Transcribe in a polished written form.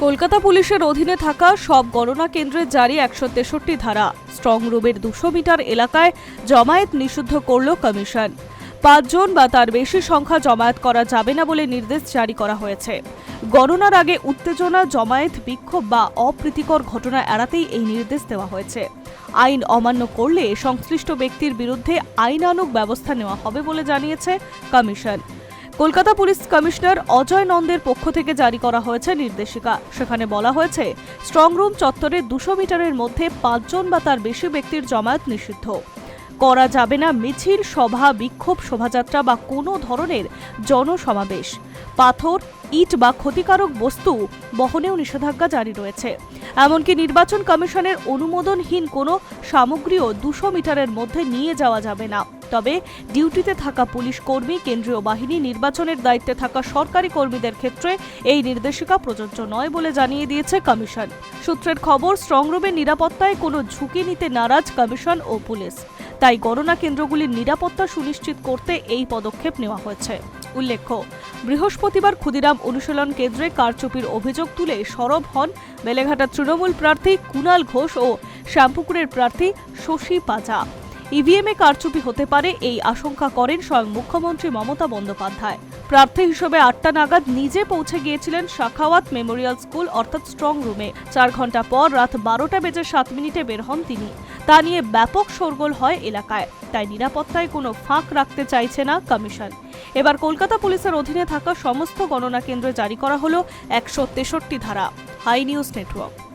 কলকাতা পুলিশের অধীনে থাকা সব গণনা কেন্দ্রে জারি ১৬৩ ধারা। স্ট্রং রুমের ২০০ মিটার এলাকায় জমায়েত নিষিদ্ধ করল কমিশন। ৫ জন বা তার বেশি সংখ্যা জমায়েত করা যাবে না বলে নির্দেশ জারি করা হয়েছে। গণনার আগে উত্তেজনা, জমায়েত, বিক্ষোভ বা অপ্রীতিকর ঘটনা এড়াতেই এই নির্দেশ দেওয়া হয়েছে। আইন অমান্য করলে সংশ্লিষ্ট ব্যক্তির বিরুদ্ধে আইনানুগ ব্যবস্থা নেওয়া হবে বলে জানিয়েছে commission. Kolkata police commissioner Ajay নন্দের পক্ষ থেকে জারি করা হয়েছে নির্দেশিকা। সেখানে বলা হয়েছে, স্ট্রং রুম চত্বরে ২০০ মিটারের মধ্যে ৫ জন বা তার বেশি ব্যক্তির জমায়েত নিষিদ্ধ করা যাবে না। মিছিল, সভা, বিক্ষোভ, শোভাযাত্রা বা কোনো ধরনের জনসমাবেশ, পাথর, ইট বা ক্ষতিকারক বস্তু বহনেও নিষেধাজ্ঞা জারি রয়েছে। এমনকি নির্বাচন কমিশনের অনুমোদনহীন কোনো সামগ্রীও ২০০ মিটারের মধ্যে নিয়ে যাওয়া যাবে না। তবে ডিউটিতে থাকা পুলিশ কর্মী, কেন্দ্রীয় বাহিনী, নির্বাচনের দায়িত্বে থাকা সরকারি কর্মীদের ক্ষেত্রে এই নির্দেশিকা প্রযোজ্য নয় বলে জানিয়ে দিয়েছে কমিশন। সূত্রের খবর, স্ট্রংরুমের নিরাপত্তায় কোনো ঝুঁকি নিতে নারাজ কমিশন ও পুলিশ। তাই গণনা কেন্দ্রগুলির নিরাপত্তা সুনিশ্চিত করতে এই পদক্ষেপ নেওয়া হয়েছে। উল্লেখ্য, বৃহস্পতিবার ক্ষুদিরাম অনুশীলন কেন্দ্রে কারচুপির অভিযোগ তুলে সরব হন বেলেঘাটার তৃণমূল প্রার্থী কুণাল ঘোষ ও শ্যামপুকুরের প্রার্থী শশী পাজা। ইভিএমে কারচুপি হতে পারে এই আশঙ্কা করেন স্বয়ং মুখ্যমন্ত্রী মমতা বন্দ্যোপাধ্যায়। প্রার্থী হিসেবে ৮টা নাগাদ নিজে পৌঁছে গিয়েছিলেন শাখাওয়াত মেমোরিয়াল স্কুল অর্থাৎ স্ট্রং রুমে। ৪ ঘন্টা পর রাত ১২:০৭ বের হন তিনি। তা নিয়ে ব্যাপক শোরগোল হয় এলাকায়। তাই নিরাপত্তায় কোনো ফাঁক রাখতে চাইছে না কমিশন। এবার কলকাতা পুলিশের অধীনে থাকা সমস্ত গণনা কেন্দ্রে জারি করা হলো ১৬৩ ধারা। Hi News network.